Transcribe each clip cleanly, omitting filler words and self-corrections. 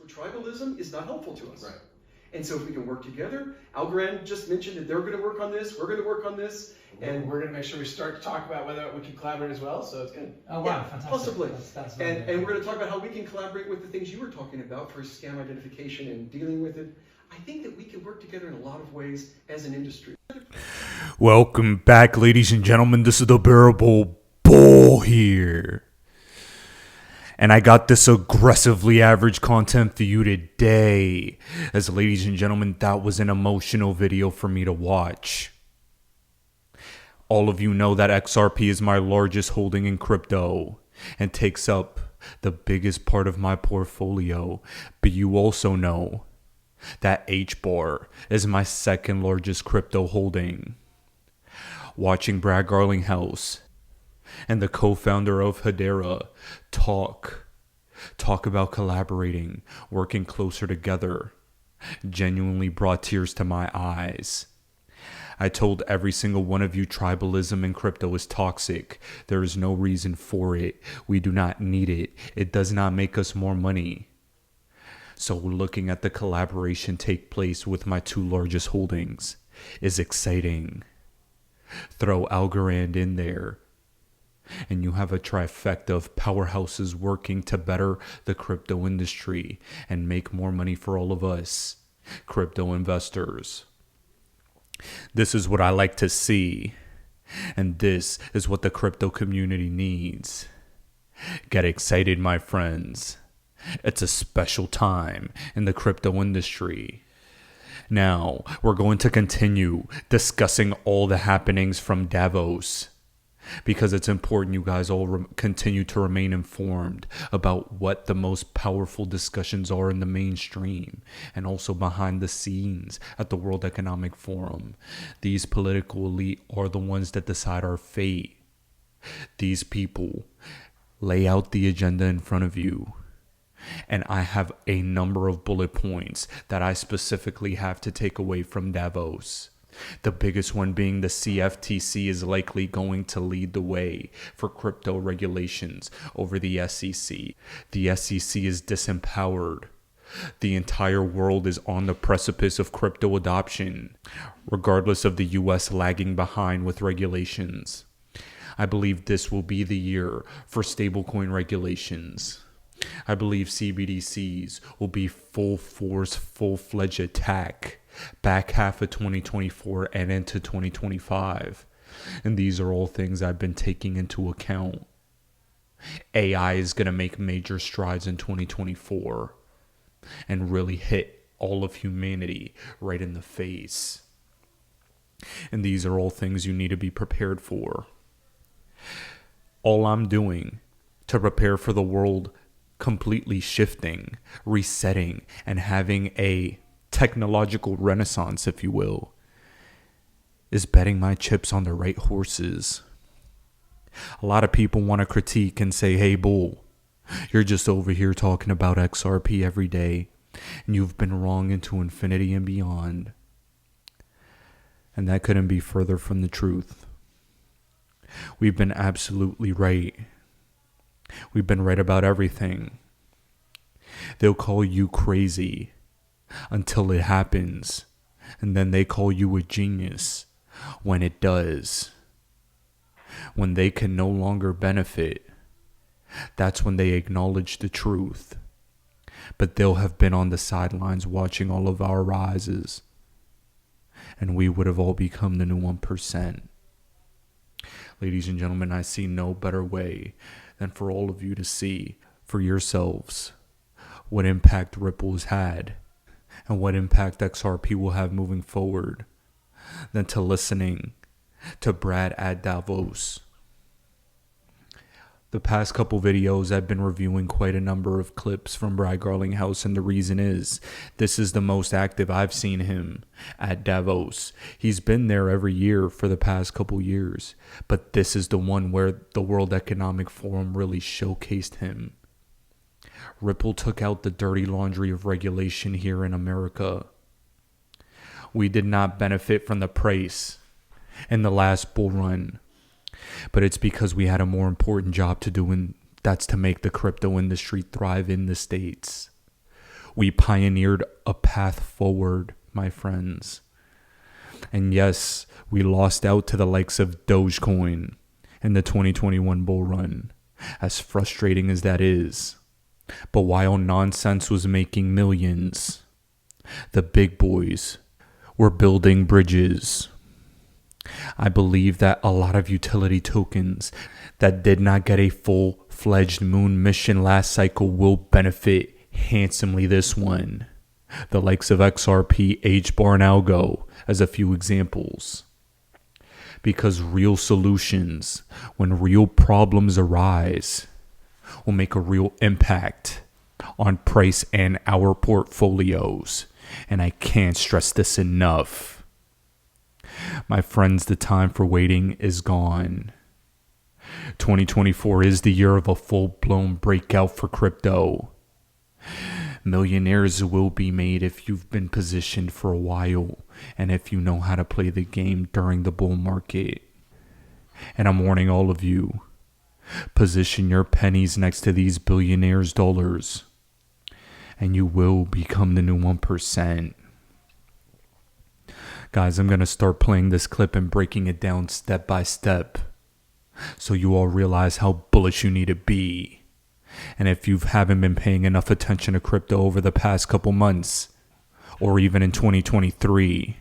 tribalism is not helpful to us. Right. And so if we can work together, Algorand just mentioned that they're going to work on this, we're going to work on this, and we're going to make sure we start to talk about whether we can collaborate as well, so it's good. Oh wow, yeah, fantastic. Possibly. That's and we're going to talk about how we can collaborate with the things you were talking about for scam identification and dealing with it. I think that we can work together in a lot of ways as an industry. Welcome back, ladies and gentlemen. This is the Bearable Bull here. And I got this aggressively average content for you today. As ladies and gentlemen, that was an emotional video for me to watch. All of you know that XRP is my largest holding in crypto and takes up the biggest part of my portfolio. But you also know that HBAR is my second largest crypto holding. Watching Brad Garlinghouse and the co-founder of Hedera talk about collaborating, working closer together, genuinely brought tears to my eyes. I told every single one of you tribalism in crypto is toxic. There is no reason for it. We do not need it. It does not make us more money. So looking at the collaboration take place with my two largest holdings is exciting. Throw Algorand in there, and you have a trifecta of powerhouses working to better the crypto industry and make more money for all of us, crypto investors. This is what I like to see, and this is what the crypto community needs. Get excited, my friends. It's a special time in the crypto industry. Now, we're going to continue discussing all the happenings from Davos, because it's important you guys all continue to remain informed about what the most powerful discussions are in the mainstream and also behind the scenes at the World Economic Forum. These political elite are the ones that decide our fate. These people lay out the agenda in front of you. And I have a number of bullet points that I specifically have to take away from Davos. The biggest one being the CFTC is likely going to lead the way for crypto regulations over the SEC. The SEC is disempowered. The entire world is on the precipice of crypto adoption, regardless of the US lagging behind with regulations. I believe this will be the year for stablecoin regulations. I believe CBDCs will be full force, full-fledged attack back half of 2024 and into 2025. And these are all things I've been taking into account. AI is going to make major strides in 2024 and really hit all of humanity right in the face. And these are all things you need to be prepared for. All I'm doing to prepare for the world completely shifting, resetting, and having a technological renaissance, if you will, is betting my chips on the right horses. A lot of people want to critique and say, hey, Bull, you're just over here talking about XRP every day, and you've been wrong into infinity and beyond. And that couldn't be further from the truth. We've been absolutely right. We've been right about everything. They'll call you crazy until it happens, and then they call you a genius when it does. When they can no longer benefit, that's when they acknowledge the truth. But they'll have been on the sidelines watching all of our rises, and we would have all become the new 1%. Ladies and gentlemen, I see no better way than for all of you to see for yourselves what impact Ripple has had and what impact XRP will have moving forward than to listening to Brad at Davos. The past couple videos I've been reviewing quite a number of clips from Brad Garlinghouse, and the reason is this is the most active I've seen him at Davos. He's been there every year for the past couple years, but this is the one where the World Economic Forum really showcased him. Ripple took out the dirty laundry of regulation here in America. We did not benefit from the price in the last bull run. But it's because we had a more important job to do, and that's to make the crypto industry thrive in the States. We pioneered a path forward, my friends. And yes, we lost out to the likes of Dogecoin in the 2021 bull run, as frustrating as that is. But while nonsense was making millions, the big boys were building bridges. I believe that a lot of utility tokens that did not get a full-fledged moon mission last cycle will benefit handsomely this one. The likes of XRP, HBAR, and Algo as a few examples. Because real solutions, when real problems arise, will make a real impact on price and our portfolios. And I can't stress this enough. My friends, the time for waiting is gone. 2024 is the year of a full-blown breakout for crypto. Millionaires will be made if you've been positioned for a while and if you know how to play the game during the bull market. And I'm warning all of you, position your pennies next to these billionaires' dollars and you will become the new 1%. Guys, I'm going to start playing this clip and breaking it down step by step so you all realize how bullish you need to be. And if you haven't been paying enough attention to crypto over the past couple months, or even in 2023,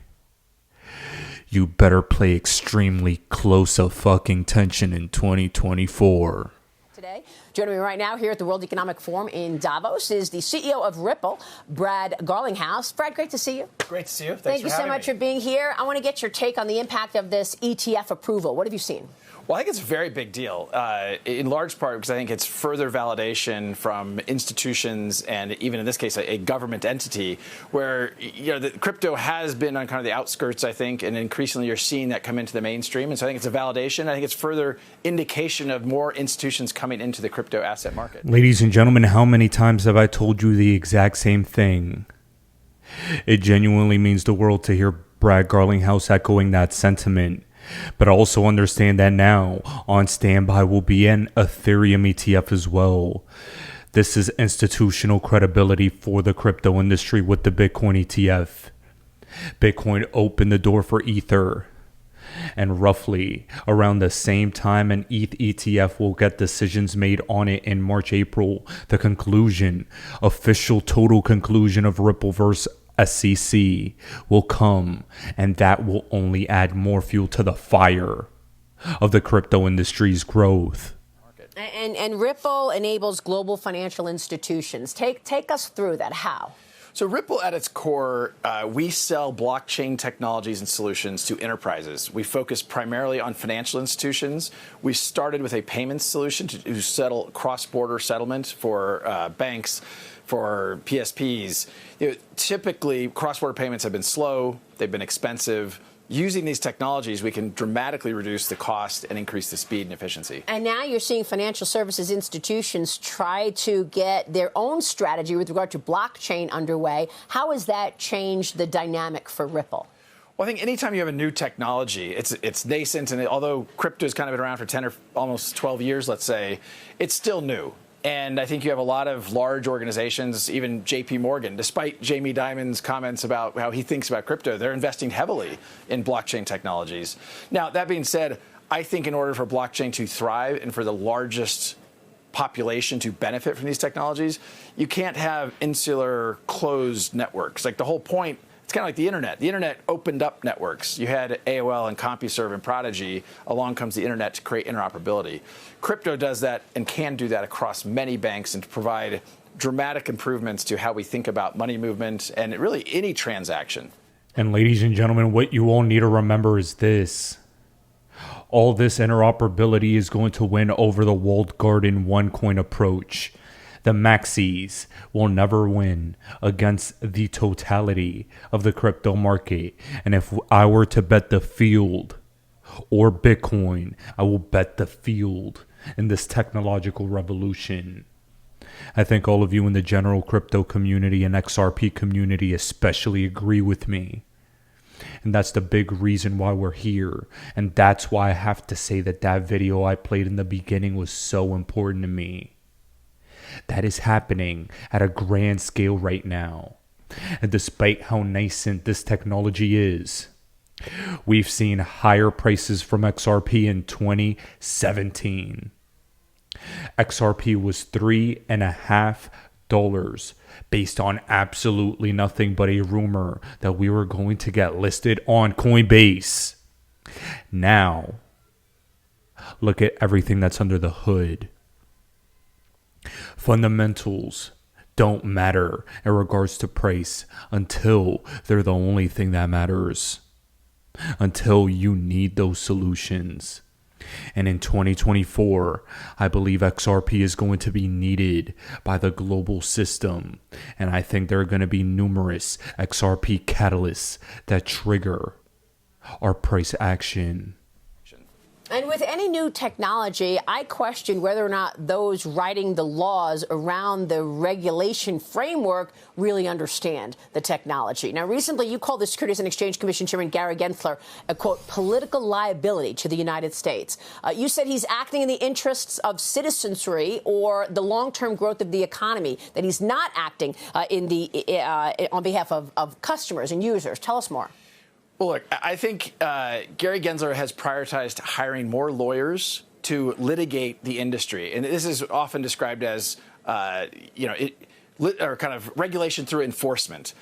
you better pay extremely close of fucking attention in 2024. Today, joining me right now here at the World Economic Forum in Davos is the CEO of Ripple, Brad Garlinghouse. Brad, great to see you. Great to see you. Thank you so much for being here. I want to get your take on the impact of this ETF approval. What have you seen? Well, I think it's a very big deal, in large part because I think it's further validation from institutions and even in this case, a government entity where, the crypto has been on kind of the outskirts, I think, and increasingly you're seeing that come into the mainstream. And so I think it's a validation. I think it's further indication of more institutions coming into the crypto asset market. Ladies and gentlemen, how many times have I told you the exact same thing? It genuinely means the world to hear Brad Garlinghouse echoing that sentiment. But also understand that now on standby will be an Ethereum ETF as well. This is institutional credibility for the crypto industry with the Bitcoin ETF. Bitcoin opened the door for Ether. And roughly around the same time an ETH ETF will get decisions made on it in March, April. The conclusion, official total conclusion of Ripple versus SEC will come, and that will only add more fuel to the fire of the crypto industry's growth. And Ripple enables global financial institutions. Take us through that. How? So Ripple at its core, we sell blockchain technologies and solutions to enterprises. We focus primarily on financial institutions. We started with a payments solution to settle cross-border settlement for banks, for PSPs. Typically, cross-border payments have been slow. They've been expensive. Using these technologies, we can dramatically reduce the cost and increase the speed and efficiency. And now you're seeing financial services institutions try to get their own strategy with regard to blockchain underway. How has that changed the dynamic for Ripple? Well, I think anytime you have a new technology, it's nascent, and although crypto has kind of been around for 10 or almost 12 years, let's say, it's still new. And I think you have a lot of large organizations, even JP Morgan, despite Jamie Dimon's comments about how he thinks about crypto, they're investing heavily in blockchain technologies. Now, that being said, I think in order for blockchain to thrive and for the largest population to benefit from these technologies, you can't have insular closed networks. Like the whole point, it's kind of like the internet. The internet opened up networks. You had AOL and CompuServe and Prodigy. Along comes the internet to create interoperability. Crypto does that and can do that across many banks and to provide dramatic improvements to how we think about money movement and really any transaction. And ladies and gentlemen, what you all need to remember is this. All this interoperability is going to win over the walled garden one coin approach. The maxis will never win against the totality of the crypto market. And if I were to bet the field or Bitcoin, I will bet the field in this technological revolution. I think all of you in the general crypto community and XRP community especially agree with me. And that's the big reason why we're here. And that's why I have to say that that video I played in the beginning was so important to me. That is happening at a grand scale right now. And despite how nascent this technology is, we've seen higher prices from XRP in 2017. XRP was $3.50 based on absolutely nothing but a rumor that we were going to get listed on Coinbase. Now, look at everything that's under the hood. Fundamentals don't matter in regards to price until they're the only thing that matters. Until you need those solutions. And in 2024, I believe XRP is going to be needed by the global system. And I think there are going to be numerous XRP catalysts that trigger our price action. And with any new technology, I question whether or not those writing the laws around the regulation framework really understand the technology. Now, recently, you called the Securities and Exchange Commission Chairman Gary Gensler a, quote, political liability to the United States. You said he's acting in the interests of citizenry or the long-term growth of the economy, that he's not acting on behalf of customers and users. Tell us more. Well, look, I think Gary Gensler has prioritized hiring more lawyers to litigate the industry. And this is often described as, or kind of regulation through enforcement.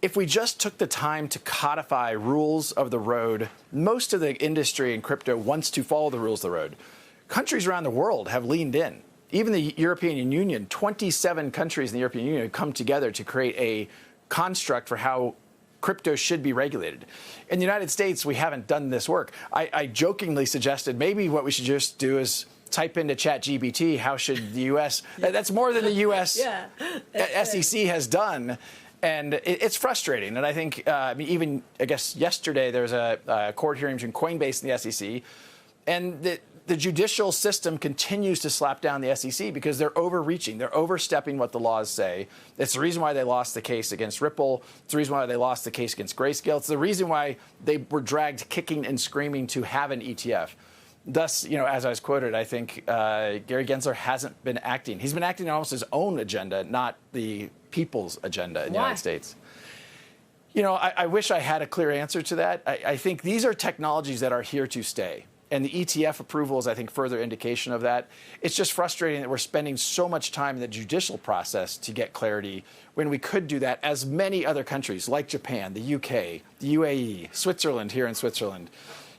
If we just took the time to codify rules of the road, most of the industry in crypto wants to follow the rules of the road. Countries around the world have leaned in. Even the European Union, 27 countries in the European Union have come together to create a construct for how crypto should be regulated. In the United States, we haven't done this work. I jokingly suggested maybe what we should just do is type into ChatGPT, how should the U.S. That's more than the U.S. SEC has done. And it's frustrating. And I think I guess yesterday there was a court hearing between Coinbase and the SEC. And the judicial system continues to slap down the SEC because they're overreaching. They're overstepping what the laws say. It's the reason why they lost the case against Ripple. It's the reason why they lost the case against Grayscale. It's the reason why they were dragged kicking and screaming to have an ETF. Thus, as I was quoted, I think Gary Gensler hasn't been acting. He's been acting on almost his own agenda, not the people's agenda in the United States. I wish I had a clear answer to that. I think these are technologies that are here to stay. And the ETF approval is, I think, further indication of that. It's just frustrating that we're spending so much time in the judicial process to get clarity when we could do that, as many other countries like Japan, the UK, the UAE, Switzerland, here in Switzerland.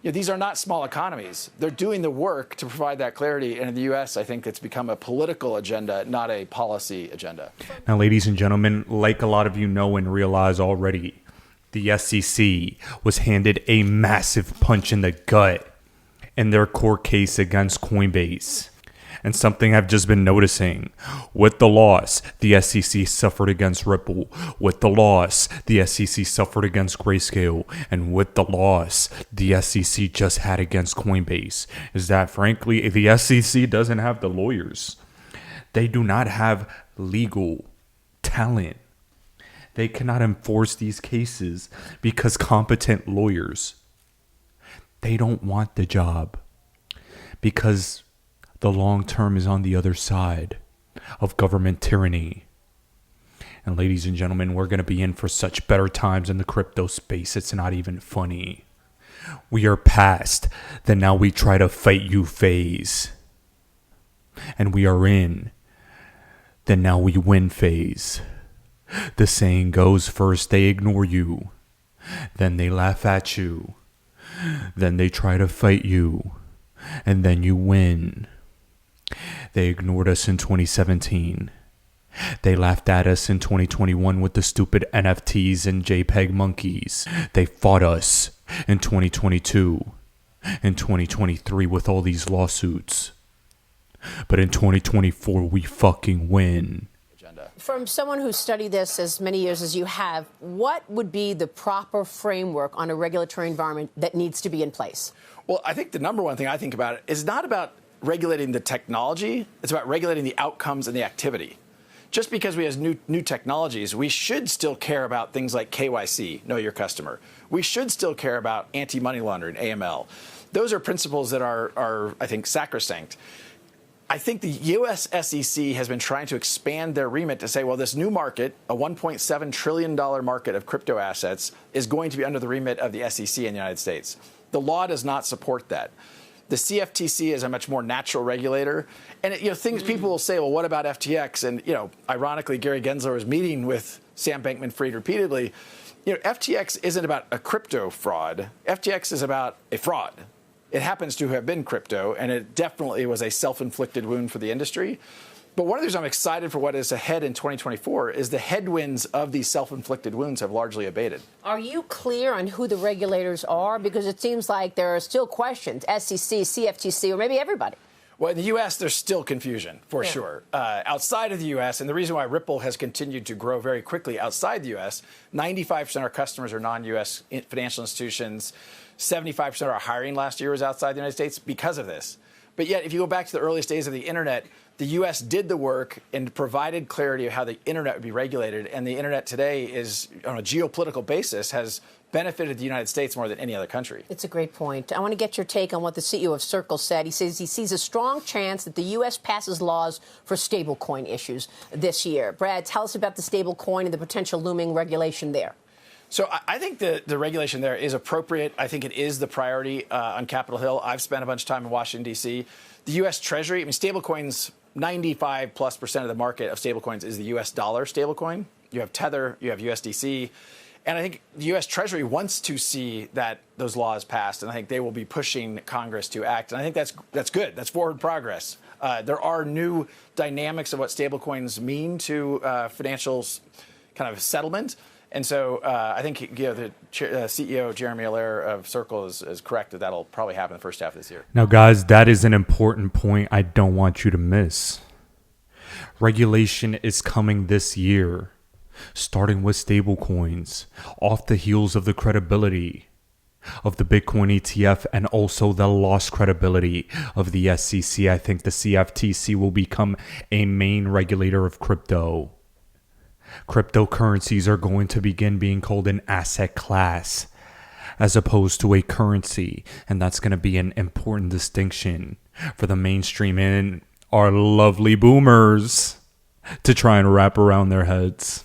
These are not small economies. They're doing the work to provide that clarity. And in the U.S., I think it's become a political agenda, not a policy agenda. Now, ladies and gentlemen, like a lot of you know and realize already, the SEC was handed a massive punch in the gut in their court case against Coinbase. And something I've just been noticing, with the loss the SEC suffered against Ripple, with the loss the SEC suffered against Grayscale, and with the loss the SEC just had against Coinbase, is that frankly the SEC doesn't have the lawyers. They do not have legal talent. They cannot enforce these cases because competent lawyers, they don't want the job because the long term is on the other side of government tyranny. And ladies and gentlemen, we're going to be in for such better times in the crypto space. It's not even funny. We are past the now we try to fight you phase. And we are in the now we win phase. The saying goes, first they ignore you, then they laugh at you, then they try to fight you, and then you win. They ignored us in 2017. They laughed at us in 2021 with the stupid NFTs and JPEG monkeys. They fought us in 2022 and 2023 with all these lawsuits. But in 2024, we fucking win. From someone who studied this as many years as you have, what would be the proper framework on a regulatory environment that needs to be in place? Well, I think the number one thing I think about is not about regulating the technology. It's about regulating the outcomes and the activity. Just because we have new technologies, we should still care about things like KYC, know your customer. We should still care about anti-money laundering, AML. Those are principles that are I think, sacrosanct. I think the U.S. SEC has been trying to expand their remit to say, well, this new market, a $1.7 trillion market of crypto assets, is going to be under the remit of the SEC in the United States. The law does not support that. The CFTC is a much more natural regulator. And, things people will say, well, what about FTX? And, ironically, Gary Gensler was meeting with Sam Bankman-Fried repeatedly. FTX isn't about a crypto fraud. FTX is about a fraud. It happens to have been crypto, and it definitely was a self-inflicted wound for the industry. But one of the reasons I'm excited for what is ahead in 2024 is the headwinds of these self-inflicted wounds have largely abated. Are you clear on who the regulators are? Because it seems like there are still questions, SEC, CFTC, or maybe everybody. Well, in the U.S., there's still confusion, for sure. Outside of the U.S., and the reason why Ripple has continued to grow very quickly outside the U.S., 95% of our customers are non-U.S. financial institutions. 75% of our hiring last year was outside the United States because of this. But yet, if you go back to the earliest days of the Internet, the U.S. did the work and provided clarity of how the Internet would be regulated. And the Internet today is, on a geopolitical basis, has benefited the United States more than any other country. It's a great point. I want to get your take on what the CEO of Circle said. He says he sees a strong chance that the U.S. passes laws for stablecoin issues this year. Brad, tell us about the stablecoin and the potential looming regulation there. So I think the regulation there is appropriate. I think it is the priority on Capitol Hill. I've spent a bunch of time in Washington, D.C. The U.S. Treasury, stablecoins, 95+% of the market of stablecoins is the U.S. dollar stablecoin. You have Tether, you have USDC. And I think the U.S. Treasury wants to see that those laws passed, and I think they will be pushing Congress to act. And I think that's good. That's forward progress. There are new dynamics of what stablecoins mean to financial kind of settlement. And so I think the CEO, Jeremy Allaire of Circle, is correct that that'll probably happen in the first half of this year. Now, guys, that is an important point I don't want you to miss. Regulation is coming this year, starting with stablecoins, off the heels of the credibility of the Bitcoin ETF and also the lost credibility of the SEC. I think the CFTC will become a main regulator of crypto. Cryptocurrencies are going to begin being called an asset class as opposed to a currency, and that's going to be an important distinction for the mainstream and our lovely boomers to try and wrap around their heads.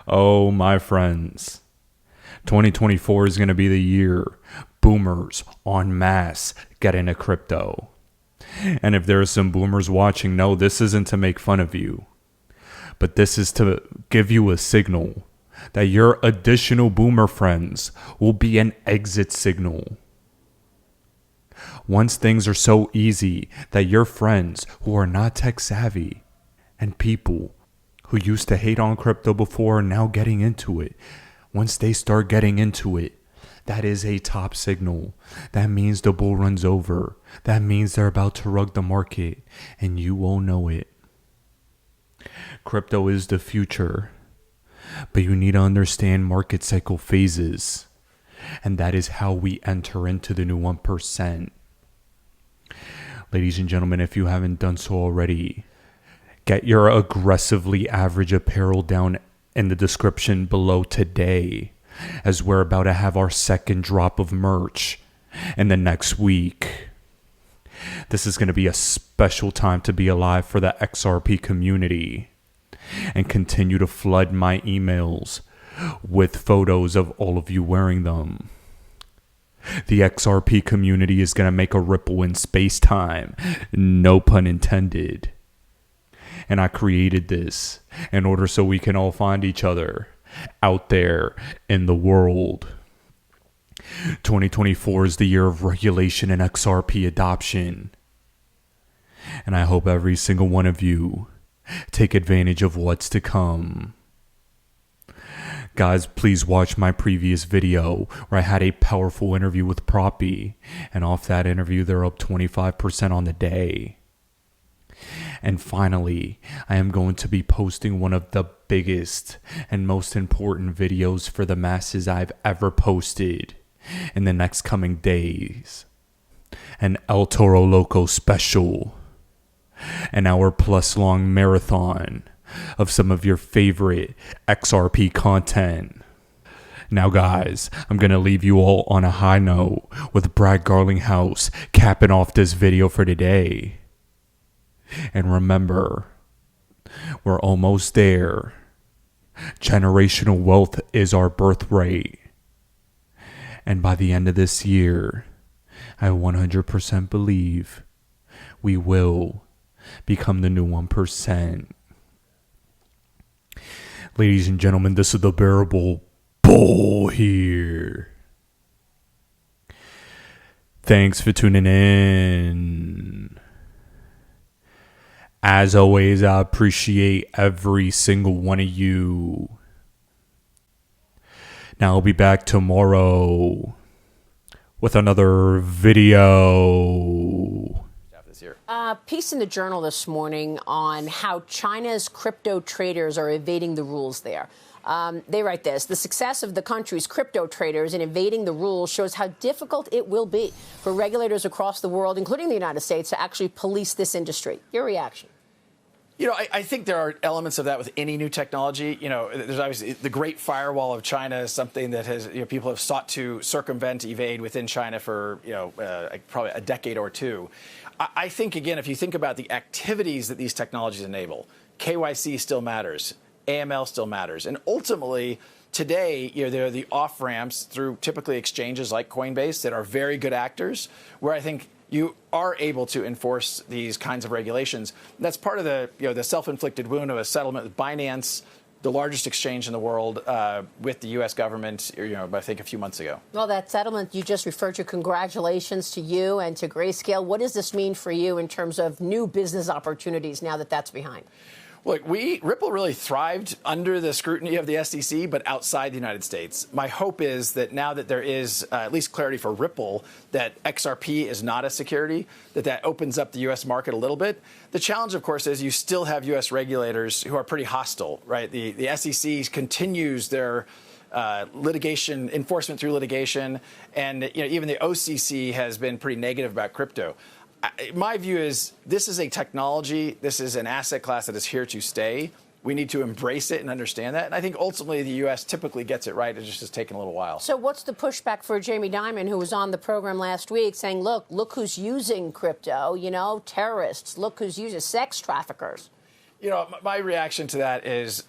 Oh, my friends, 2024 is going to be the year boomers en masse get into crypto. And if there are some boomers watching, no, this isn't to make fun of you, but this is to give you a signal that your additional boomer friends will be an exit signal. Once things are so easy that your friends who are not tech savvy and people who used to hate on crypto before are now getting into it, once they start getting into it, that is a top signal. That means the bull runs over. That means they're about to rug the market, and you won't know it. Crypto is the future, but you need to understand market cycle phases, and that is how we enter into the new 1%. Ladies and gentlemen, if you haven't done so already, get your aggressively average apparel down in the description below today, as we're about to have our second drop of merch in the next week. This is going to be a special time to be alive for the XRP community, and continue to flood my emails with photos of all of you wearing them. The XRP community is going to make a ripple in space-time, no pun intended. And I created this in order so we can all find each other out there in the world. 2024 is the year of regulation and XRP adoption. And I hope every single one of you take advantage of what's to come. Guys, please watch my previous video where I had a powerful interview with Proppy, and off that interview they're up 25% on the day. And finally, I am going to be posting one of the biggest and most important videos for the masses I've ever posted in the next coming days. An El Toro Loco special. An hour-plus long marathon of some of your favorite XRP content. Now, guys, I'm going to leave you all on a high note with Brad Garlinghouse capping off this video for today. And remember, we're almost there. Generational wealth is our birthright. And by the end of this year, I 100% believe we will become the new 1%. Ladies and gentlemen, this is the Bearable Bull here. Thanks for tuning in. As always, I appreciate every single one of you. Now I'll be back tomorrow with another video. Piece in the Journal this morning on how China's crypto traders are evading the rules there. They write this: the success of the country's crypto traders in evading the rules shows how difficult it will be for regulators across the world, including the United States, to actually police this industry. Your reaction? You know, I think there are elements of that with any new technology. You know, there's obviously the Great Firewall of China is something that has, you know, people have sought to circumvent, evade within China for, you know, probably a decade or two. I think, again, if you think about the activities that these technologies enable, KYC still matters, AML still matters, and ultimately, today, you know, there are the off-ramps through typically exchanges like Coinbase that are very good actors, where I think you are able to enforce these kinds of regulations. That's part of the, you know, the self-inflicted wound of a settlement with Binance, the largest exchange in the world, with the U.S. government, you know, I think a few months ago. Well, that settlement you just referred to, congratulations to you and to Grayscale. What does this mean for you in terms of new business opportunities now that that's behind? Look, Ripple really thrived under the scrutiny of the SEC, but outside the United States. My hope is that now that there is at least clarity for Ripple that XRP is not a security, that opens up the U.S. market a little bit. The challenge, of course, is you still have U.S. regulators who are pretty hostile, right? The SEC continues their litigation, enforcement through litigation, and you know, even the OCC has been pretty negative about crypto. My view is this is a technology, this is an asset class that is here to stay. We need to embrace it and understand that. And I think ultimately the U.S. typically gets it right. It just has taken a little while. So what's the pushback for Jamie Dimon, who was on the program last week, saying, look who's using crypto, you know, terrorists, look who's using sex traffickers? You know, my reaction to that is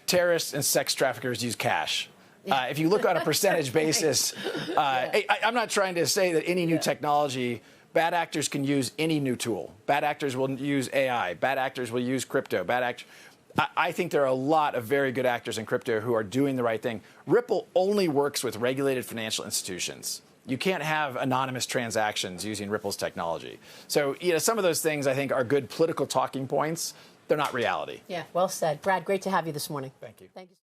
terrorists and sex traffickers use cash. If you look on a percentage basis, I'm not trying to say that any new technology, bad actors can use any new tool. Bad actors will use AI. Bad actors will use crypto. I think there are a lot of very good actors in crypto who are doing the right thing. Ripple only works with regulated financial institutions. You can't have anonymous transactions using Ripple's technology. So, you know, some of those things I think are good political talking points. They're not reality. Yeah, well said. Brad, great to have you this morning. Thank you. Thank you.